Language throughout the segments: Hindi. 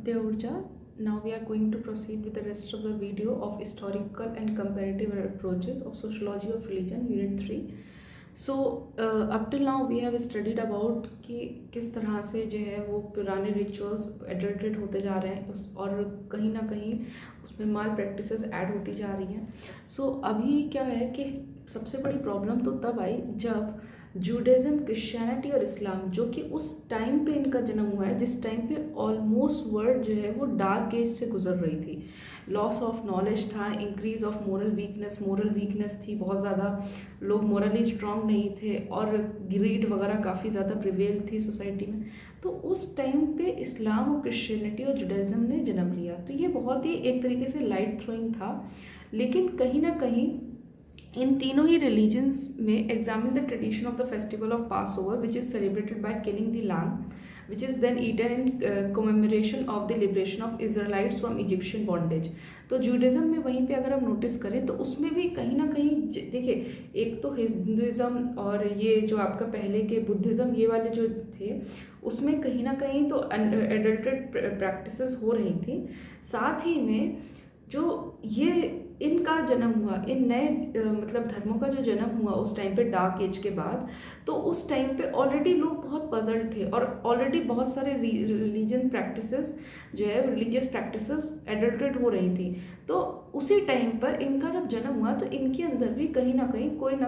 Aditya Urja. Now we are going to proceed with the rest of the video of historical and comparative approaches of sociology of religion, unit 3. So up till now we have studied about कि किस तरह से जो है वो पुराने रिचुअल्स एडल्ट्रेट होते जा रहे हैं और कहीं ना कहीं उसमें माल प्रैक्टिसेस ऐड होती जा रही हैं. सो अभी क्या है कि सबसे बड़ी प्रॉब्लम तो तब आई जब जूडाइज्म, क्रिश्चियनिटी और इस्लाम, जो कि उस टाइम पे इनका जन्म हुआ है जिस टाइम पे ऑलमोस्ट वर्ल्ड जो है वो डार्क एज से गुजर रही थी. लॉस ऑफ नॉलेज था, इंक्रीज ऑफ मोरल वीकनेस थी, बहुत ज़्यादा लोग मोरली स्ट्रांग नहीं थे और ग्रीड वगैरह काफ़ी ज़्यादा प्रिवेल थी सोसाइटी में. तो उस टाइम पे इस्लाम और क्रिश्चियनिटी और जुडाइज्म ने जन्म लिया. तो ये बहुत ही एक तरीके से लाइट थ्रोइंग था, लेकिन कहीं ना कहीं इन तीनों ही रिलीजन्स में examine the tradition of the festival of Passover which is celebrated by killing the lamb which is then eaten in commemoration of the liberation of Israelites from Egyptian bondage. तो जूडाइज्म में वहीं पे अगर हम नोटिस करें तो उसमें भी कहीं ना कहीं देखिए, एक तो हिंदुइज्म और ये जो आपका पहले के बुद्धिज़्म, ये वाले जो थे उसमें कहीं ना कहीं तो एडल्ट्रेट प्रैक्टिसेस हो रही थी. साथ ही में जो ये इनका जन्म हुआ, इन नए मतलब धर्मों का जो जन्म हुआ उस टाइम पे डार्क एज के बाद, तो उस टाइम पे ऑलरेडी लोग बहुत पजल्ड थे और ऑलरेडी बहुत सारे रिलीजन प्रैक्टिसेस जो है, रिलीजियस प्रैक्टिसेस एडल्ट्रेट हो रही थी. तो उसी टाइम पर इनका जब जन्म हुआ तो इनके अंदर भी कहीं ना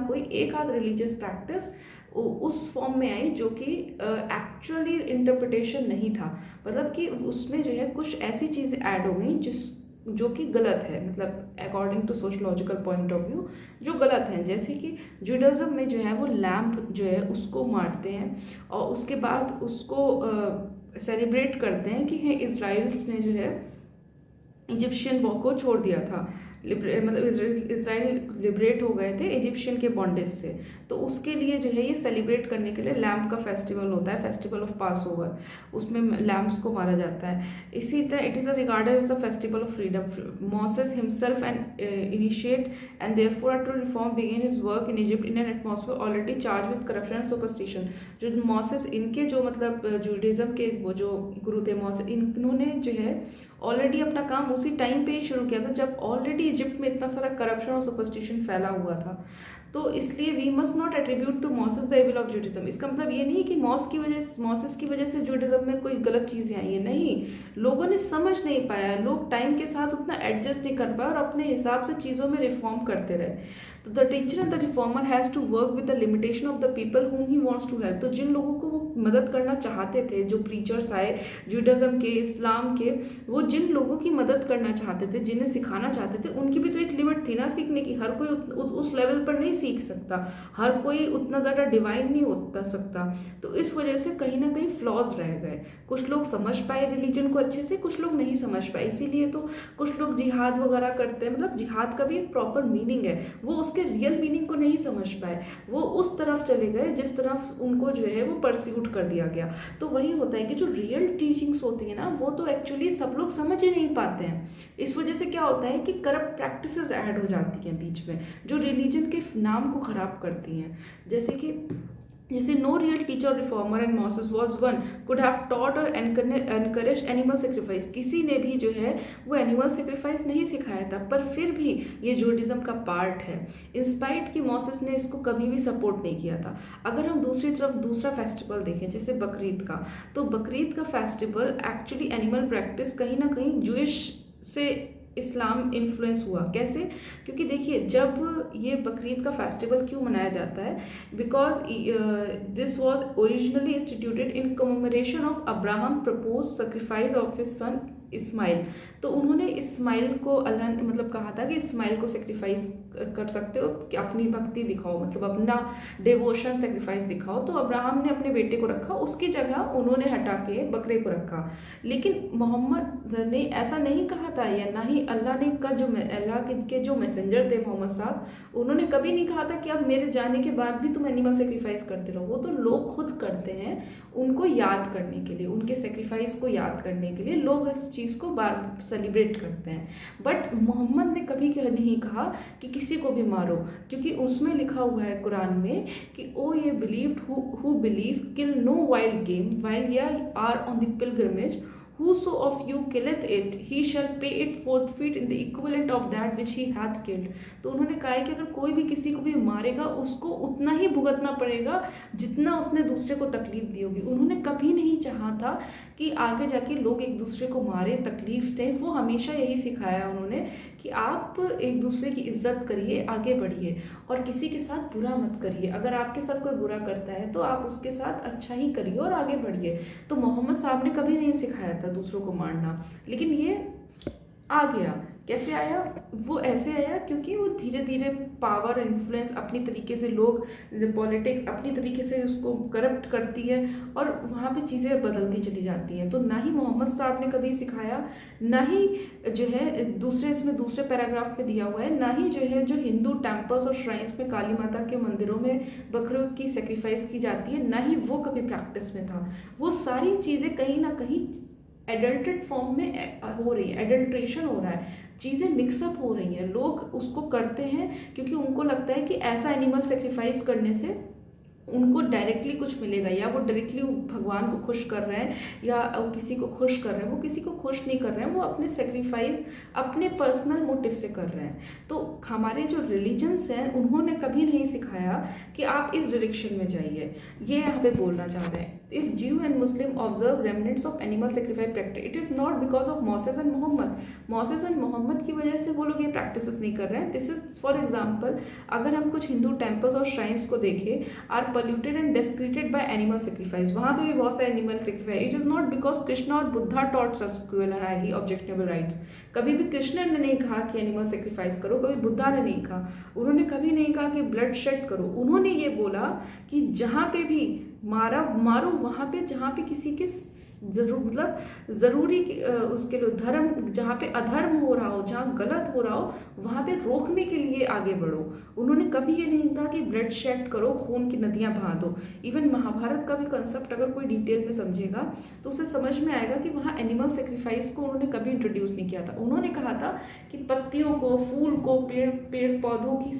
कोई एक आध रिलीजियस प्रैक्टिस उस फॉर्म में आई जो कि एक्चुअली इंटरप्रिटेशन नहीं था. मतलब कि उसमें जो है कुछ ऐसी चीज़ें ऐड हो गई जो कि गलत है, मतलब according to sociological point of view जो गलत हैं. जैसे कि जुडाइज्म में जो है वो लैम्प जो है उसको मारते हैं और उसके बाद उसको सेलिब्रेट करते हैं कि इजराइल्स ने जो है इजिप्शियन को छोड़ दिया था, मतलब इसराइल लिबरेट हो गए थे इजिप्शियन के बॉन्डेज से. तो उसके लिए जो है ये सेलिब्रेट करने के लिए लैम्प का फेस्टिवल होता है, फेस्टिवल ऑफ पास ओवर. उसमें लैम्प्स को मारा जाता है. इसी तरह it is regarded as a festival of freedom. Moses himself and initiate and therefore to reform begin his work in Egypt in an atmosphere already charge with corruption and superstition. जो मॉसेस, इनके जो मतलब जूडाइज्म के वो जो गुरु थे मॉसेस, इन्होंने जो है ऑलरेडी अपना काम उसी टाइम पे ही शुरू किया था जब ऑलरेडी इजिप्ट में इतना सारा करप्शन और सुपरस्टिशन फैला हुआ था. तो इसलिए we must not attribute to Moses the evil of Judaism. इसका मतलब ये नहीं कि मॉसेस की वजह से जूडाइज्म में कोई गलत चीज़ें आई है, नहीं. लोगों ने समझ नहीं पाया, लोग टाइम के साथ उतना एडजस्ट नहीं कर पाए और अपने हिसाब से चीज़ों में रिफॉर्म करते रहे. तो the teacher and the reformer has to work with the limitation of the people whom he wants to help. तो जिन लोगों को वो मदद करना चाहते थे, जो प्रीचर्स आए जूडाइज्म के, इस्लाम के, वो जिन लोगों की मदद करना चाहते थे, जिन्हें सिखाना चाहते थे, उनकी भी तो एक लिमिट थी ना सीखने की. हर कोई उस लेवल पर नहीं सीख सकता, हर कोई उतना ज़्यादा डिवाइन नहीं होता सकता. तो इस वजह से कहीं ना कहीं फ्लॉज रह गए. कुछ लोग समझ पाए रिलीजन को अच्छे से, कुछ लोग नहीं समझ पाए. इसीलिए तो कुछ लोग जिहाद वगैरह करते हैं. मतलब जिहाद का भी एक प्रॉपर मीनिंग है, वो उसके रियल मीनिंग को नहीं समझ पाए, वो उस तरफ चले गए जिस तरफ उनको जो है वो परस्यूट कर दिया गया. तो वही होता है कि जो रियल टीचिंग्स होती है ना, वो तो एक्चुअली सब लोग समझ ही नहीं पाते हैं. इस वजह से क्या होता है कि करप्ट प्रैक्टिसेस ऐड हो जाती हैं बीच में, जो रिलीजन के नाम को खराब करती हैं. जैसे no real teacher reformer and Moses was one could have taught और एनकरेज एनिमल सेक्रीफाइस. किसी ने भी जो है वो एनिमल सेक्रीफाइस नहीं सिखाया था, पर फिर भी ये जूडाइज्म का पार्ट है. इंस्पाइट कि मॉसेस ने इसको कभी भी सपोर्ट नहीं किया था. अगर हम दूसरी तरफ दूसरा फेस्टिवल देखें जैसे बकरीद का, तो बकरीद का फेस्टिवल एक्चुअली एनिमल प्रैक्टिस कहीं ना कहीं जूइश से इस्लाम इन्फ्लुएंस हुआ. कैसे? क्योंकि देखिए, जब ये बकरीद का फेस्टिवल क्यों मनाया जाता है, because this was originally instituted in commemoration of Abraham propose sacrifice of his son Ishmael. तो उन्होंने इस्माइल को अल्लाह ने मतलब कहा था कि इस्माइल को सेक्रीफाइस कर सकते हो कि अपनी भक्ति दिखाओ, मतलब अपना डिवोशन सेक्रीफाइस दिखाओ. तो अब्राहम ने अपने बेटे को रखा, उसकी जगह उन्होंने हटा के बकरे को रखा. लेकिन मोहम्मद ने ऐसा नहीं कहा था, या ना ही अल्लाह ने का जो अल्लाह के जो मैसेंजर थे मोहम्मद साहब, उन्होंने कभी नहीं कहा था कि अब मेरे जाने के बाद भी तुम एनिमल सेक्रीफाइस करते रहो. वो तो लोग खुद करते हैं, उनको याद करने के लिए, उनके सेक्रीफाइस को याद करने के लिए लोग इस चीज़ को बार सेलिब्रेट करते हैं. बट मोहम्मद ने कभी नहीं कहा कि किसी को भी मारो, क्योंकि उसमें लिखा हुआ है कुरान में कि O ye believed who believe kill no wild game while ye are on the pilgrimage whoso of you killeth it, he shall pay it forfeit in the equivalent of that which he hath killed. तो उन्होंने कहा है कि अगर कोई भी किसी को भी मारेगा उसको उतना ही भुगतना पड़ेगा जितना उसने दूसरे को तकलीफ दी होगी। उन्होंने कभी नहीं चाहा था कि आगे जाके लोग एक दूसरे को मारे, तकलीफ दें। वो हमेशा यही सिखाया उन्होंने कि आप एक दूसरे की इज्जत करिए, आगे बढ़िए और किसी के साथ बुरा मत करिए। अगर आपके साथ कोई बुरा करता है तो आप उसके साथ अच्छा ही करिए और आगे बढ़िए। तो मोहम्मद साहब ने कभी नहीं सिखाया था दूसरों को मारना, लेकिन ये आ गया। कैसे आया? वो ऐसे आया क्योंकि वो धीरे धीरे पावर इन्फ्लुएंस अपनी तरीके से, लोग पॉलिटिक्स अपनी तरीके से उसको करप्ट करती है और वहाँ पे चीज़ें बदलती चली जाती हैं। तो ना ही मोहम्मद साहब ने कभी सिखाया, ना ही जो है दूसरे इसमें दूसरे पैराग्राफ में दिया हुआ है, ना ही जो है जो हिंदू टेम्पल्स और श्राइन्स में काली माता के मंदिरों में बकरों की सेक्रीफाइस की जाती है, ना ही वो कभी प्रैक्टिस में था। वो सारी चीज़ें कहीं ना कहीं एडल्ट्रेट फॉर्म में हो रही है, एडल्ट्रेशन हो रहा है, चीज़ें मिक्सअप हो रही हैं। लोग उसको करते हैं क्योंकि उनको लगता है कि ऐसा एनिमल सेक्रीफाइस करने से उनको डायरेक्टली कुछ मिलेगा, या वो डायरेक्टली भगवान को खुश कर रहे हैं या किसी को खुश कर रहे हैं। वो किसी को खुश नहीं कर रहे हैं, वो अपने सेक्रीफाइस अपने पर्सनल मोटिव से कर रहे हैं। तो हमारे जो रिलीजन्स हैं उन्होंने कभी नहीं सिखाया कि आप इस डायरेक्शन में जाइए। ये यहाँ पे बोलना चाह रहे हैं, if Jew and Muslim observe remnants of animal sacrifice practice, it is not because of Moses and Muhammad. Moses and Muhammad की वजह से वो लोग ये प्रैक्टिसेस नहीं कर रहे हैं। दिस इज फॉर एग्जाम्पल, अगर हम कुछ हिंदू टेम्पल्स और श्राइन्स को देखें, are polluted and desecrated by animal sacrifice, वहाँ पे भी बहुत सारे animal sacrifice. It is not because Krishna और Buddha taught such cruel and highly objectionable rites. कभी भी कृष्ण ने नहीं कहा कि एनिमल सेक्रीफाइस करो, कभी बुद्धा ने नहीं कहा, उन्होंने कभी नहीं कहा कि ब्लड शेड करो। उन्होंने ये बोला कि जहाँ पे भी मारो वहाँ पे जहाँ पे किसी के ज़रूरी उसके लिए धर्म, जहाँ पे अधर्म हो रहा हो, जहाँ गलत हो रहा हो, वहाँ पे रोकने के लिए आगे बढ़ो। उन्होंने कभी ये नहीं कहा कि ब्लड शेड करो, खून की नदियाँ बहा दो। इवन महाभारत का भी कंसेप्ट अगर कोई डिटेल में समझेगा तो उसे समझ में आएगा कि वहाँ एनिमल सेक्रीफाइस को उन्होंने कभी इंट्रोड्यूस नहीं किया था। उन्होंने कहा था कि पत्तियों को, फूल को, पेड़ पौधों की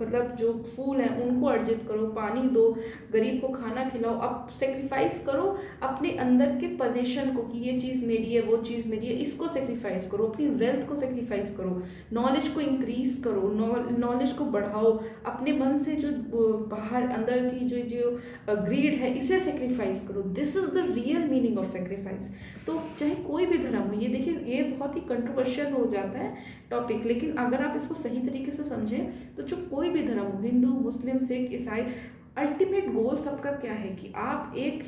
मतलब जो फूल हैं उनको अर्जित करो, पानी दो, गरीब को खाना खिलाओ, अब सेक्रीफाइस करो अपने अंदर के पोजीशन को कि ये चीज़ मेरी है, वो चीज़ मेरी है, इसको सेक्रीफाइस करो, अपनी वेल्थ को सेक्रीफाइस करो, नॉलेज को इंक्रीज करो, नॉलेज को बढ़ाओ, अपने मन से जो बाहर अंदर की जो ग्रीड है इसे सेक्रीफाइस करो। This is the real meaning of sacrifice. तो चाहे कोई भी धर्म हो, ये देखिए ये बहुत ही कंट्रोवर्शियल हो जाता है टॉपिक, लेकिन अगर आप इसको सही तरीके से समझें तो जो कोई भी धर्म हो, हिंदू, मुस्लिम, सिख, ईसाई, अल्टीमेट गोल सबका क्या है कि आप एक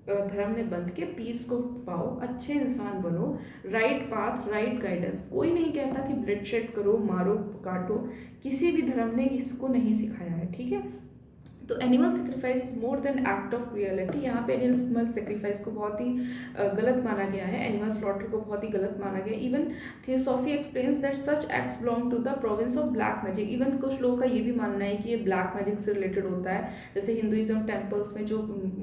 धर्म में बंध के पीस को पाओ, अच्छे इंसान बनो, राइट पाथ, राइट गाइडेंस। कोई नहीं कहता कि ब्लड शेड करो, मारो, काटो, किसी भी धर्म ने इसको नहीं सिखाया है, ठीक है। तो animal sacrifice is more than act of cruelty. यहाँ पे एनिमल सेक्रीफाइस को बहुत ही गलत माना गया है, एनिमल स्लॉटर को बहुत ही गलत माना गया। Even theosophy explains that such acts belong to the province of black magic. Even कुछ लोगों का ये भी मानना है कि ये ब्लैक मैजिक से रिलेटेड होता है, जैसे हिंदुइज्म टेम्पल्स में जो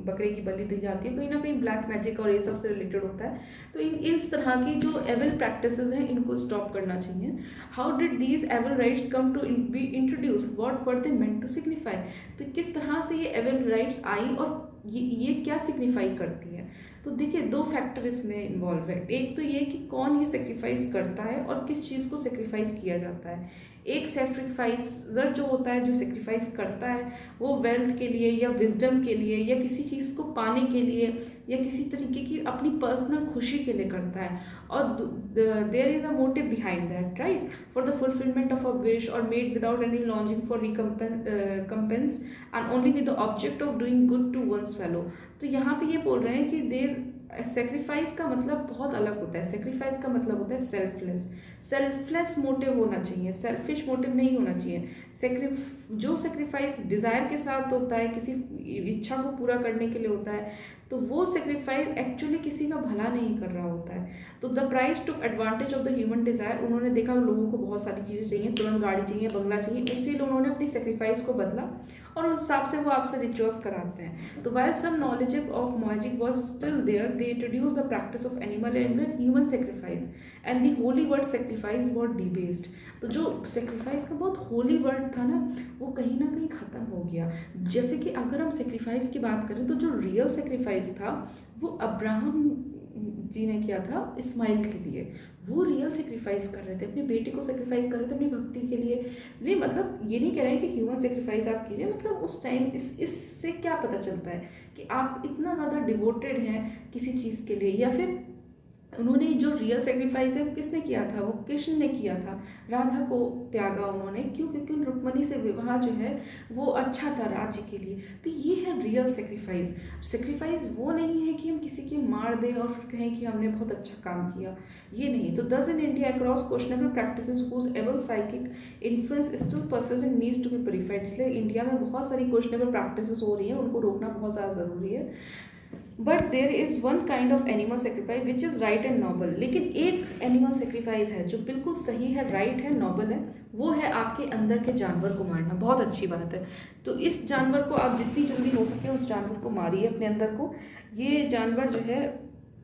बकरे की बलि दी जाती है कहीं ना कहीं ब्लैक मैजिक और ये सब से रिलेटेड होता है। तो इस तरह की जो एविल प्रैक्टिसेस हैं इनको स्टॉप करना चाहिए। How did these evil rites come to be introduce, what were they meant to signify. तो किस तरह से ये एविल राइट्स आई और ये क्या सिग्निफाई करती है। तो देखिए दो फैक्टर इसमें इन्वॉल्व है। एक तो ये कि कौन ये सेक्रीफाइस करता है और किस चीज़ को सेक्रीफाइस किया जाता है। एक सेक्रीफाइसर जो होता है, जो सेक्रीफाइस करता है, वो वेल्थ के लिए या विजडम के लिए या किसी चीज़ को पाने के लिए या किसी तरीके की अपनी पर्सनल खुशी के लिए करता है, और there is a motive behind that, right, for the fulfilment of a wish और made without any longing for recompense and only with the object of doing good to one's fellow. तो यहाँ पे ये बोल रहे हैं कि देर सेक्रीफाइस का मतलब बहुत अलग होता है। सेक्रीफाइस का मतलब होता है सेल्फलेस मोटिव होना चाहिए, सेल्फिश मोटिव नहीं होना चाहिए। जो सेक्रीफाइस डिज़ायर के साथ होता है, किसी इच्छा को पूरा करने के लिए होता है, तो वो सेक्रीफाइस एक्चुअली किसी का भला नहीं कर रहा होता है। तो the price took advantage of the human desire. उन्होंने देखा लोगों को बहुत सारी चीज़ें चाहिए, तुरंत गाड़ी चाहिए, बंगला चाहिए, इसीलिए उन्होंने अपनी सेक्रीफाइस को बदला और उस हिसाब से वो आपसे रिचुअल्स कराते हैं। तो while some knowledge of magic was still there, they introduced the practice of animal and human sacrifice, and the holy word sacrifice was debased। तो जो सेक्रीफाइस का बहुत होली वर्ड था ना, वो कहीं ना कहीं ख़त्म हो गया। जैसे कि अगर हम सेक्रीफाइस की बात करें तो जो रियल सेक्रीफाइस था वो अब्राहम जी ने किया था इस्माइल के लिए। वो रियल सेक्रीफाइस कर रहे थे, अपने बेटे को सेक्रीफाइस कर रहे थे अपनी भक्ति के लिए। नहीं मतलब ये नहीं कह रहे हैं कि ह्यूमन सेक्रीफाइस आप कीजिए, मतलब उस टाइम इससे क्या पता चलता है कि आप इतना ज़्यादा डिवोटेड हैं किसी चीज़ के लिए। या फिर उन्होंने जो रियल सेक्रीफाइस है वो किसने किया था, वो कृष्ण ने किया था। राधा को त्यागा उन्होंने, क्यों? क्योंकि उन रुक्मणी से विवाह जो है वो अच्छा था राज्य के लिए। तो ये है रियल सेक्रीफाइस। सेक्रीफाइस वो नहीं है कि हम किसी के मार दें और फिर कहें कि हमने बहुत अच्छा काम किया, ये नहीं। तो thus in India across questionable practices whose ever psychic influence still persist and needs to be purified. इसलिए इंडिया में बहुत सारी क्वेश्चनेबल प्रैक्टिसेस हो रही हैं, उनको रोकना बहुत ज़्यादा ज़रूरी है। But there is one kind of animal sacrifice which is right and noble. लेकिन एक एनिमल सेक्रीफाइस है जो बिल्कुल सही है, राइट है, नॉबल है, वो है आपके अंदर के जानवर को मारना। बहुत अच्छी बात है। तो इस जानवर को आप जितनी जल्दी हो सके उस जानवर को मारिए अपने अंदर को। ये जानवर जो है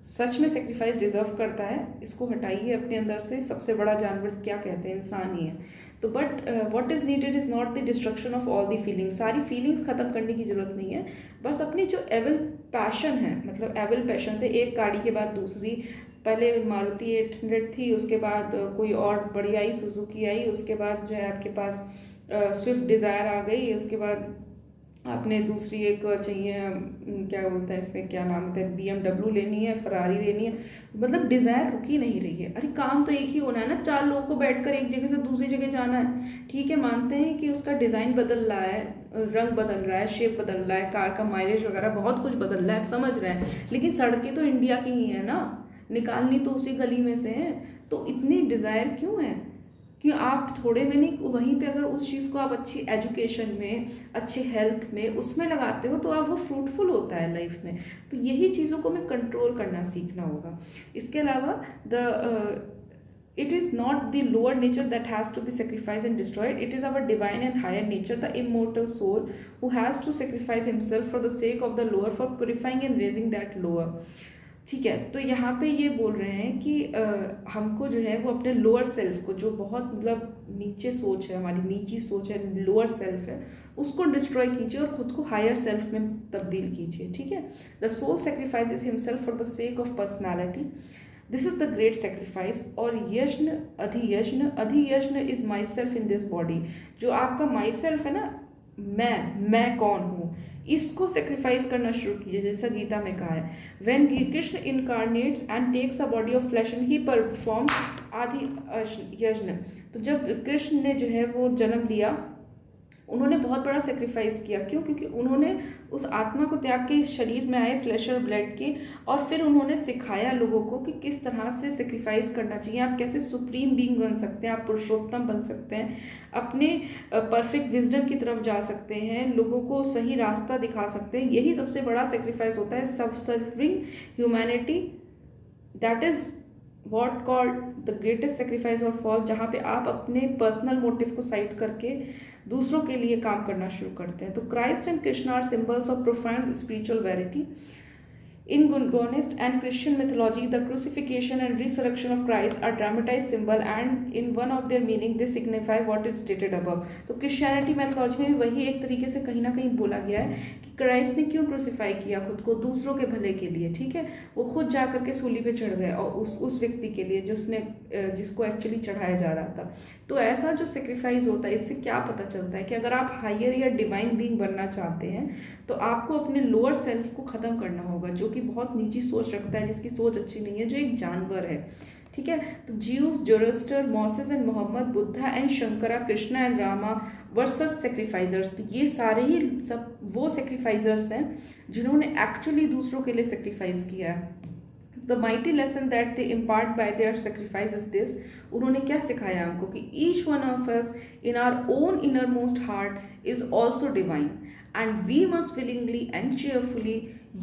सच में सेक्रीफाइस डिजर्व करता है, इसको हटाइए अपने अंदर से। सबसे बड़ा जानवर क्या कहते हैं? इंसान ही है। तो but what is needed is not the destruction of all the feelings. सारी फीलिंग्स ख़त्म करने की ज़रूरत नहीं है, बस अपनी जो एविल पैशन है, मतलब एविल पैशन से एक गाड़ी के बाद दूसरी, पहले मारुति 800 थी, उसके बाद कोई और बड़ी आई, सुजुकी आई, उसके बाद जो है आपके पास स्विफ्ट डिज़ायर आ गई, उसके बाद आपने दूसरी एक चाहिए, क्या बोलते हैं इसमें, क्या नाम होता है, BMW लेनी है, फरारी लेनी है। मतलब डिज़ायर रुकी नहीं रही है। अरे काम तो एक ही होना है ना, 4 लोगों को बैठकर एक जगह से दूसरी जगह जाना है। ठीक है, मानते हैं कि उसका डिज़ाइन बदल रहा है, रंग बदल रहा है, शेप बदल रहा है, कार का माइलेज वगैरह बहुत कुछ बदल रहा है, समझ रहे हैं, लेकिन सड़कें तो इंडिया की ही है ना, निकालनी तो उसी गली में से है। तो इतनी डिज़ायर क्यों है कि आप थोड़े में नहीं, वहीं पे अगर उस चीज़ को आप अच्छी एजुकेशन में, अच्छे हेल्थ में, उसमें लगाते हो तो आप वो फ्रूटफुल होता है लाइफ में। तो यही चीज़ों को हमें कंट्रोल करना सीखना होगा। इसके अलावा it is not the lower nature that has to be sacrificed and destroyed. It is our divine and higher nature, the immortal soul, who has to sacrifice himself for the sake of the lower, for purifying and raising that lower. ठीक है, तो यहाँ पे ये बोल रहे हैं कि हमको जो है वो अपने लोअर सेल्फ को, जो बहुत मतलब नीचे सोच है, हमारी निजी सोच है, लोअर सेल्फ है, उसको डिस्ट्रॉय कीजिए और खुद को हायर सेल्फ में तब्दील कीजिए। ठीक है, the soul sacrifices himself for the sake of personality, this is the great sacrifice. और yajna adhiyajna is my self in this body. जो आपका माई सेल्फ है ना, मैं कौन हूँ, इसको सेक्रीफाइस करना शुरू कीजिए, जैसा गीता में कहा है। When Krishna incarnates and takes a body of flesh and he performs आदि यज्ञ। तो जब कृष्ण ने जो है वो जन्म लिया, उन्होंने बहुत बड़ा सेक्रीफाइस किया। क्यों? क्योंकि उन्होंने उस आत्मा को त्याग के इस शरीर में आए, फ्लैश और ब्लड के, और फिर उन्होंने सिखाया लोगों को कि किस तरह से सेक्रीफाइस करना चाहिए, आप कैसे सुप्रीम बीइंग बन सकते हैं, आप पुरुषोत्तम बन सकते हैं, अपने परफेक्ट विजडम की तरफ जा सकते हैं, लोगों को सही रास्ता दिखा सकते हैं। यही सबसे बड़ा सेक्रीफाइस होता है, serving humanity. That is what called the greatest sacrifice of all, जहाँ पे आप अपने पर्सनल मोटिव को साइड करके दूसरों के लिए काम करना शुरू करते हैं। तो Christ and Krishna are symbols of profound spiritual verity. In Buddhist and Christian mythology, the crucifixion and resurrection of Christ are dramatized symbol, and in one of their meaning they signify what is stated above. तो क्रिश्चियनिटी मैथोलॉजी में वही एक तरीके से कहीं ना कहीं बोला गया है कि क्राइस्ट ने क्यों क्रूसीफाई किया खुद को, दूसरों के भले के लिए। ठीक है, वो खुद जा करके सूली पे चढ़ गए, और उस व्यक्ति के लिए जिसको एक्चुअली चढ़ाया जा रहा था। तो ऐसा जो सेक्रीफाइस होता है, इससे क्या पता चलता है कि अगर आप हायर या डिवाइन बीइंग बनना चाहते हैं तो आपको अपने लोअर सेल्फ को ख़त्म करना होगा, जो कि बहुत निजी सोच रखता है, जिसकी सोच अच्छी नहीं है, जो एक जानवर है। ठीक है, तो Jesus, Zoroaster, Moses and Mohammed, Buddha and Shankara, Krishna and Rama were such sacrificers. तो ये सारे ही सब वो सेक्रीफाइजर्स हैं जिन्होंने एक्चुअली दूसरों के लिए सेक्रीफाइस किया है। The mighty lesson that they impart by their sacrifice is this. उन्होंने क्या सिखाया हमको कि each one of us in our own inner most heart is also divine, and we must willingly and cheerfully,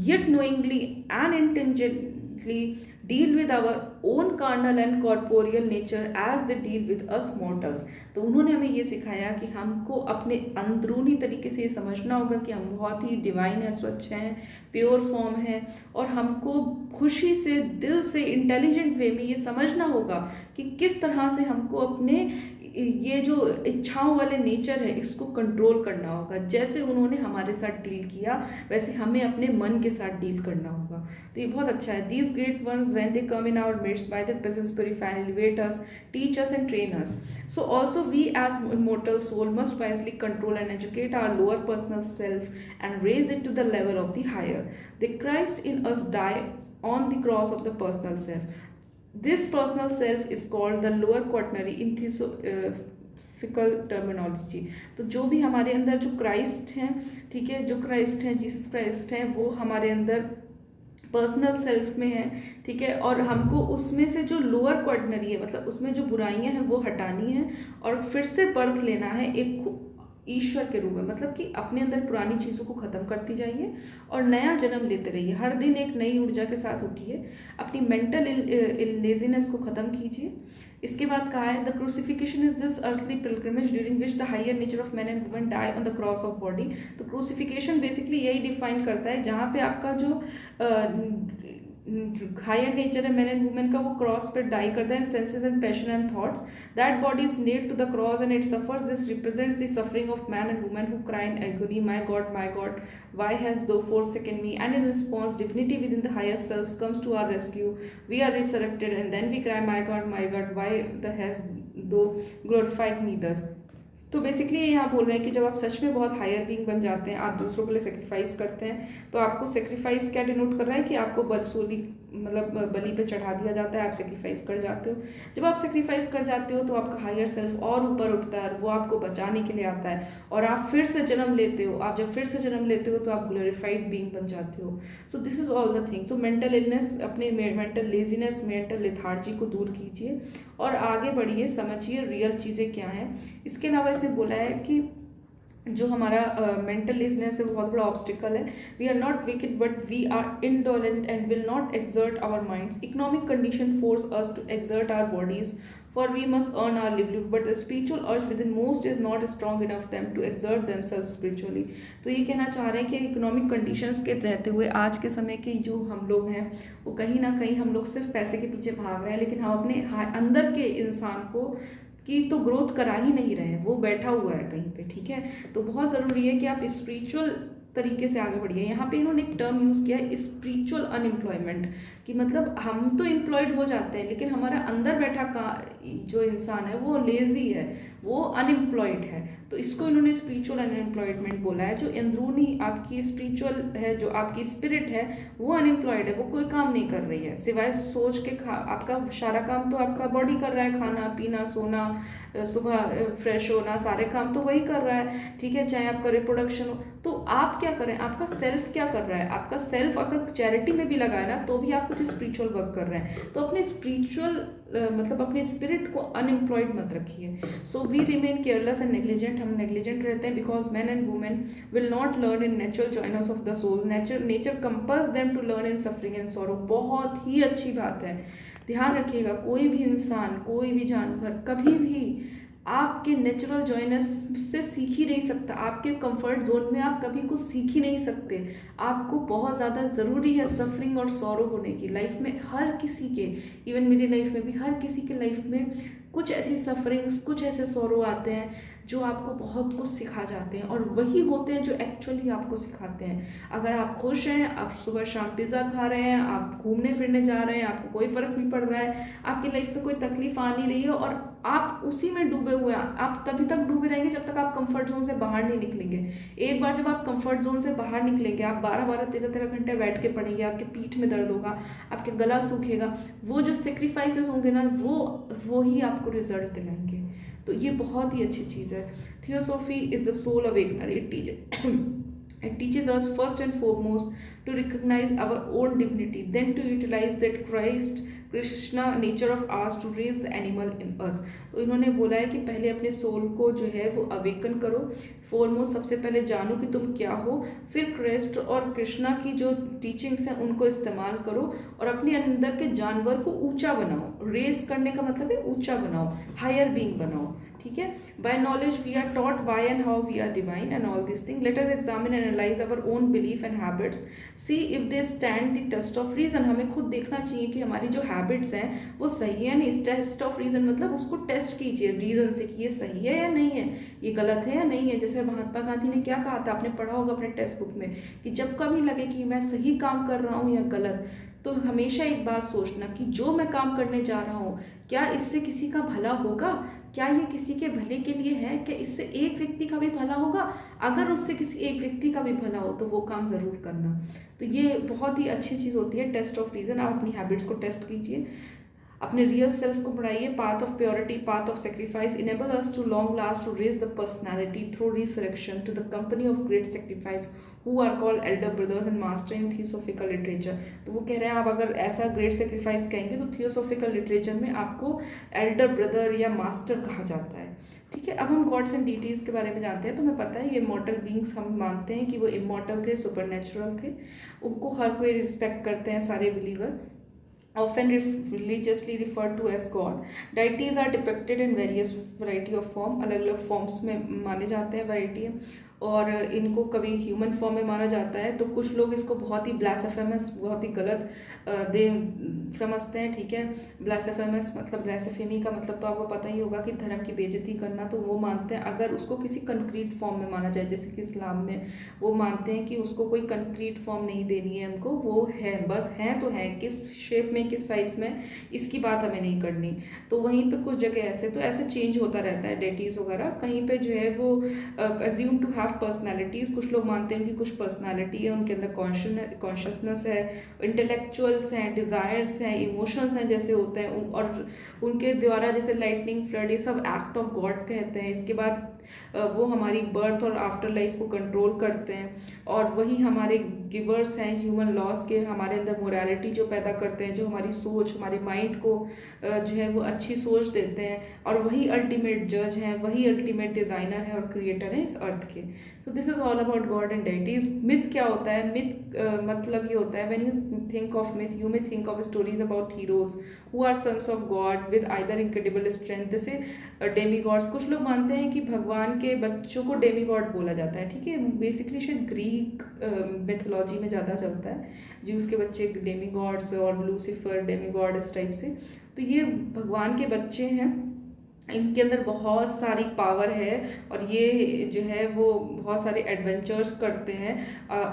yet knowingly and intelligently, deal with our own carnal and corporeal nature as they deal with us mortals. तो उन्होंने हमें ये सिखाया कि हमको अपने अंदरूनी तरीके से ये समझना होगा कि हम बहुत ही डिवाइन है, स्वच्छ हैं, प्योर फॉर्म है, और हमको खुशी से, दिल से, इंटेलिजेंट वे में ये समझना होगा कि किस तरह से हमको अपने ये जो इच्छाओं वाले नेचर है इसको कंट्रोल करना होगा। जैसे उन्होंने हमारे साथ डील किया वैसे हमें अपने मन के साथ डील करना होगा। तो ये बहुत अच्छा है। These great ones when they come in our midst by their presence purify and elevate us, teach us and train us. So also we as immortal soul must wisely control and educate our lower personal self and raise it to the level of the higher. The Christ in us dies on the cross of the personal self. This personal self is called the lower quaternary in theosophical terminology. तो जो भी हमारे अंदर जो क्राइस्ट हैं, ठीक है, जो क्राइस्ट हैं, जीसस क्राइस्ट हैं, वो हमारे अंदर पर्सनल सेल्फ में है, ठीक है, और हमको उसमें से जो लोअर क्वार्टनरी है, मतलब उसमें जो बुराइयां हैं वो हटानी है और फिर से बर्थ लेना है एक ईश्वर के रूप में। मतलब कि अपने अंदर पुरानी चीज़ों को ख़त्म करती जाइए और नया जन्म लेते रहिए। हर दिन एक नई ऊर्जा के साथ उठिए, अपनी मेंटल लेजीनेस को ख़त्म कीजिए। इसके बाद कहा है the crucifixion is this earthly pilgrimage during which the higher nature of man and women die on the cross of body. तो क्रूसिफिकेशन बेसिकली यही डिफाइन करता है जहाँ पे आपका जो हायर नेचर है मैन एंड वुमेन का, वो क्रॉस पर डाई करता है, senses and passion and thoughts. That body is nailed to the cross and it suffers. This represents the suffering of man and women who cry in agony, my God why has thou forsaken me? And in response divinity within the higher selves comes to our rescue. We are resurrected and then we cry, my god, why the has thou glorified me thus? तो बेसिकली ये यहाँ बोल रहे हैं कि जब आप सच में बहुत हायर बीइंग बन जाते हैं, आप दूसरों के लिए सेक्रीफाइस करते हैं, तो आपको सेक्रीफाइस क्या डिनोट कर रहा है कि आपको बदसूली मतलब बलि पे चढ़ा दिया जाता है, आप सेक्रीफाइस कर जाते हो। जब आप सेक्रीफाइस कर जाते हो तो आपका हायर सेल्फ और ऊपर उठता है, वो आपको बचाने के लिए आता है और आप फिर से जन्म लेते हो। आप जब फिर से जन्म लेते हो तो आप ग्लोरीफाइड बीइंग बन जाते हो। सो this is all the thing. So mental illness, अपने मेंटल लेजीनेस, मेंटल लेथार्जी को दूर कीजिए और आगे बढ़िए, समझिए रियल चीज़ें क्या हैं। इसके अलावा इसे बोला है कि जो हमारा मेंटल लेजनेस है वो बहुत बड़ा ऑब्स्टिकल है। We are not wicked but we are indolent and will not exert our minds. Economic condition force us to exert our bodies for we must earn our livelihood but the spiritual urge within most is not strong enough them to exert themselves spiritually. तो ये कहना चाह रहे हैं कि इकोनॉमिक कंडीशंस के रहते हुए आज के समय के जो हम लोग हैं वो कहीं ना कहीं हम लोग सिर्फ पैसे के पीछे भाग रहे हैं, लेकिन हम अपने अंदर के इंसान को की तो ग्रोथ करा ही नहीं रहे हैं, वो बैठा हुआ है कहीं पे, ठीक है। तो बहुत ज़रूरी है कि आप स्पिरिचुअल तरीके से आगे बढ़िए। यहाँ पे इन्होंने एक टर्म यूज़ किया है स्पिरिचुअल अनएम्प्लॉयमेंट, कि मतलब हम तो एम्प्लॉयड हो जाते हैं लेकिन हमारा अंदर बैठा का जो इंसान है वो लेजी है, वो अनएम्प्लॉयड है। तो इसको इन्होंने स्पिरिचुअल अनएम्प्लॉयमेंट बोला है। जो अंदरूनी आपकी स्पिरिचुअल है, जो आपकी स्पिरिट है, वो अनएम्प्लॉयड है, वो कोई काम नहीं कर रही है सिवाय सोच के। आपका सारा काम तो आपका बॉडी कर रहा है, खाना पीना सोना, सुबह फ्रेश होना, सारे काम तो वही कर रहा है, ठीक है, चाहे आपका रिप्रोडक्शन हो। तो आप क्या कर रहे हैं, आपका सेल्फ क्या कर रहा है? आपका सेल्फ अगर चैरिटी में भी लगा है ना तो भी आप कुछ स्पिरिचुअल वर्क कर रहे हैं। तो अपने स्पिरिचुअल मतलब अपने स्पिरिट को अनएम्प्लॉयड मत रखिए। So we remain careless and negligent, हम नेग्लिजेंट रहते हैं because man and women will not learn in natural joiners of the soul. Nature compels them to learn in suffering and sorrow. बहुत ही अच्छी बात है, ध्यान रखिएगा, कोई भी इंसान, कोई भी जानवर कभी भी आपके नेचुरल जॉइनेस से सीख ही नहीं सकता। आपके कंफर्ट जोन में आप कभी कुछ सीख ही नहीं सकते। आपको बहुत ज़्यादा ज़रूरी है सफरिंग और सॉरो होने की लाइफ में। हर किसी के, इवन मेरी लाइफ में भी, हर किसी के लाइफ में कुछ ऐसी सफरिंग्स, कुछ ऐसे सॉरो आते हैं जो आपको बहुत कुछ सिखा जाते हैं और वही होते हैं जो एक्चुअली आपको सिखाते हैं। अगर आप खुश हैं, आप सुबह शाम पिज़्ज़ा खा रहे हैं, आप घूमने फिरने जा रहे हैं, आपको कोई फ़र्क नहीं पड़ रहा है, आपकी लाइफ में कोई तकलीफ आ नहीं रही है और आप उसी में डूबे हुए हैं, आप तभी तक डूबे रहेंगे जब तक आप कंफर्ट जोन से बाहर नहीं निकलेंगे। एक बार जब आप कंफर्ट जोन से बाहर निकलेंगे, आप 12-12, 13-13 घंटे बैठ के पढ़ेंगे, आपके पीठ में दर्द होगा, आपके गला सूखेगा, वो जो सेक्रीफाइसेस होंगे ना वो ही आपको रिजल्ट दिलाएंगे। तो ये बहुत ही अच्छी चीज़ है। Theosophy is the soul awakener. It teaches us first and foremost to recognize our own divinity, then to utilize that Krishna nature of ours to raise the animal in us। तो इन्होंने बोला है कि पहले अपने सोल को जो है वो अवेकन करो, फोरमोस्ट सबसे पहले जानो कि तुम क्या हो, फिर क्राइस्ट और कृष्णा की जो टीचिंग्स हैं उनको इस्तेमाल करो और अपने अंदर के जानवर को ऊंचा बनाओ। रेस करने का मतलब है ऊंचा बनाओ, हायर बीइंग बनाओ, ठीक है। By knowledge we are taught why and how we are divine and all this thing. Let us examine and analyse our own belief and habits, see if they stand the test of reason. हमें खुद देखना चाहिए कि हमारी जो हैबिट्स हैं वो सही है नहीं। टेस्ट ऑफ रीजन मतलब उसको टेस्ट कीजिए रीजन से कि ये सही है या नहीं है, ये गलत है या नहीं है। जैसे महात्मा गांधी ने क्या कहा था, आपने पढ़ा होगा अपने टेक्स्ट बुक में, कि जब कभी लगे कि मैं सही काम कर रहा हूँ या गलत, तो हमेशा एक बात सोचना कि जो मैं काम करने जा रहा हूँ क्या इससे किसी का भला होगा, क्या ये किसी के भले के लिए है, क्या इससे एक व्यक्ति का भी भला होगा। अगर उससे किसी एक व्यक्ति का भी भला हो तो वो काम ज़रूर करना। तो ये बहुत ही अच्छी चीज़ होती है टेस्ट ऑफ रीज़न। आप अपनी हैबिट्स को टेस्ट कीजिए, अपने रियल सेल्फ को बढ़ाइए। Path of purity, path of sacrifice enable us to long last, to raise the personality through resurrection to the company of great sacrifice who are called elder brothers and master in theosophical literature. तो वो कह रहे हैं आप अगर ऐसा ग्रेट सेक्रीफाइस कहेंगे तो थियोसॉफिकल लिटरेचर में आपको एल्डर ब्रदर या मास्टर कहा जाता है, ठीक है। अब हम गॉड्स एंड डीटीज के बारे में जानते हैं। तो हमें पता है ये इमॉर्टल बींग्स, हम मानते हैं कि वो इमॉर्टल थे, सुपर नेचुरल थे, उनको हर कोई रिस्पेक्ट करते हैं सारे believer, often religiously referred to as God. Deities are depicted in various variety of form, अलग अलग फॉर्म्स में माने जाते हैं, वैरायटी है। और इनको कभी ह्यूमन फॉर्म में माना जाता है, तो कुछ लोग इसको बहुत ही ब्लासेफेमस, बहुत ही गलत दे समझते हैं, ठीक है। ब्लासेफेमस मतलब ब्लासेफेमी का मतलब तो आपको पता ही होगा कि धर्म की बेइज्जती करना। तो वो मानते हैं अगर उसको किसी कंक्रीट फॉर्म में माना जाए, जैसे कि इस्लाम में वो मानते हैं कि उसको कोई कंक्रीट फॉर्म नहीं देनी है हमको, वो है बस है तो है, किस शेप में किस साइज में इसकी बात हमें नहीं करनी। तो वहीं पे कुछ जगह ऐसे तो ऐसे चेंज होता रहता है डेटीज वगैरह, कहीं पे जो है वो अज्यूम टू हैव पर्सनैलिटीज। कुछ लोग मानते हैं कि कुछ पर्सनैलिटी है, उनके अंदर कॉन्शियसनेस है, इंटेलेक्चुअल्स हैं, डिज़ायर्स हैं, इमोशंस हैं जैसे होते हैं, और उनके द्वारा जैसे लाइटनिंग फ्लड ये सब एक्ट ऑफ गॉड कहते हैं। इसके बाद वो हमारी बर्थ और आफ्टर लाइफ को कंट्रोल करते हैं, और वही हमारे गिवर्स हैं ह्यूमन लॉस के, हमारे अंदर मोरालिटी जो पैदा करते हैं, जो हमारी सोच, हमारे माइंड को जो है वो अच्छी सोच देते हैं, और वही अल्टीमेट जज हैं, वही अल्टीमेट डिज़ाइनर है और क्रिएटर हैं इस अर्थ के। So this is all about God and deities. Myth क्या होता है? मिथ मतलब ये होता है, when you think of myth you may think of stories about heroes who are sons of God with either incredible strength, जैसे डेमी गॉड्स। कुछ लोग मानते हैं कि भगवान के बच्चों को डेमी गॉड बोला जाता है, ठीक है। बेसिकली शायद ग्रीक मिथोलॉजी में ज़्यादा चलता है, ज्यूस के बच्चे डेमी गॉड्स और लूसीफर डेमी गॉड इस टाइप से। तो ये भगवान के बच्चे हैं, इनके अंदर बहुत सारी पावर है, और ये जो है वो बहुत सारे एडवेंचर्स करते हैं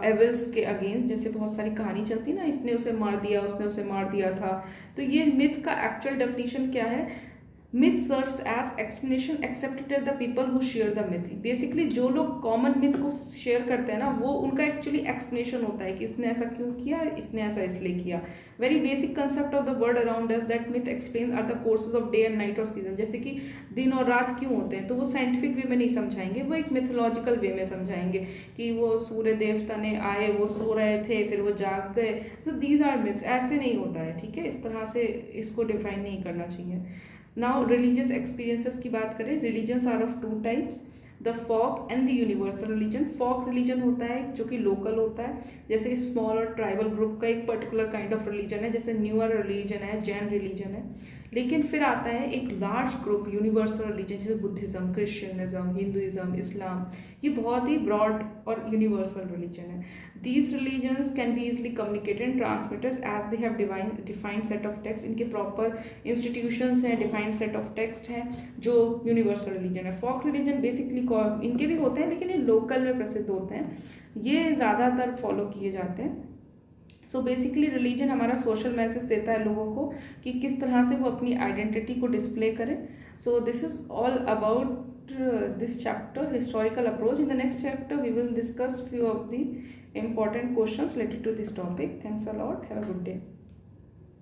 एविल्स के अगेंस्ट। जैसे बहुत सारी कहानी चलती है ना, इसने उसे मार दिया, उसने उसे मार दिया था। तो ये मिथ का एक्चुअल डेफिनेशन क्या है? Myth serves as explanation accepted the people who share the myth. Basically जो लोग कॉमन मिथ को शेयर करते हैं ना, वो उनका एक्चुअली एक्सप्लेनेशन होता है कि इसने ऐसा क्यों किया, इसने ऐसा इसलिए किया। Very basic concept of the world around us that myth explain are the courses of day and night और सीजन। जैसे कि दिन और रात क्यों होते हैं, तो वो साइंटिफिक वे में नहीं समझाएंगे, वो एक मिथोलॉजिकल वे में समझाएंगे कि वो सूर्य देवता ने आए, वो सो रहे थे, फिर वो जाग गए। So these are myths. ऐसे नहीं होता है, ठीक है। इस तरह से इसको डिफाइन नहीं करना चाहिए। नाउ रिलीजियस एक्सपीरियंसेस की बात करें, religions are of two types, the folk and the universal religion. Folk religion होता है जो कि लोकल होता है, जैसे स्मॉल और ट्राइबल ग्रुप का एक पर्टिकुलर काइंड ऑफ रिलीजन है, जैसे न्यूअर रिलीजन है, जैन रिलीजन है। लेकिन फिर आता है एक लार्ज ग्रुप यूनिवर्सल रिलीजन, जैसे बुद्धिज्म, क्रिश्चियनिज्म, हिंदुइज्म, इस्लाम। ये बहुत ही ब्रॉड और यूनिवर्सल रिलीजन है। These religions can be easily communicated and transmitted as they have defined set of texts. इनके proper institutions हैं, defined set of text हैं, जो universal religion है। folk religion basically इनके भी होते हैं, लेकिन ये local में प्रसिद्ध होते हैं, ये ज़्यादातर फॉलो किए जाते हैं। सो बेसिकली रिलीजन हमारा सोशल मैसेज देता है लोगों को कि किस तरह से वो अपनी आइडेंटिटी को डिस्प्ले करें। सो this is all about this chapter, historical approach. In the next chapter we will discuss few of the important questions related to this topic. Thanks a lot. Have a good day.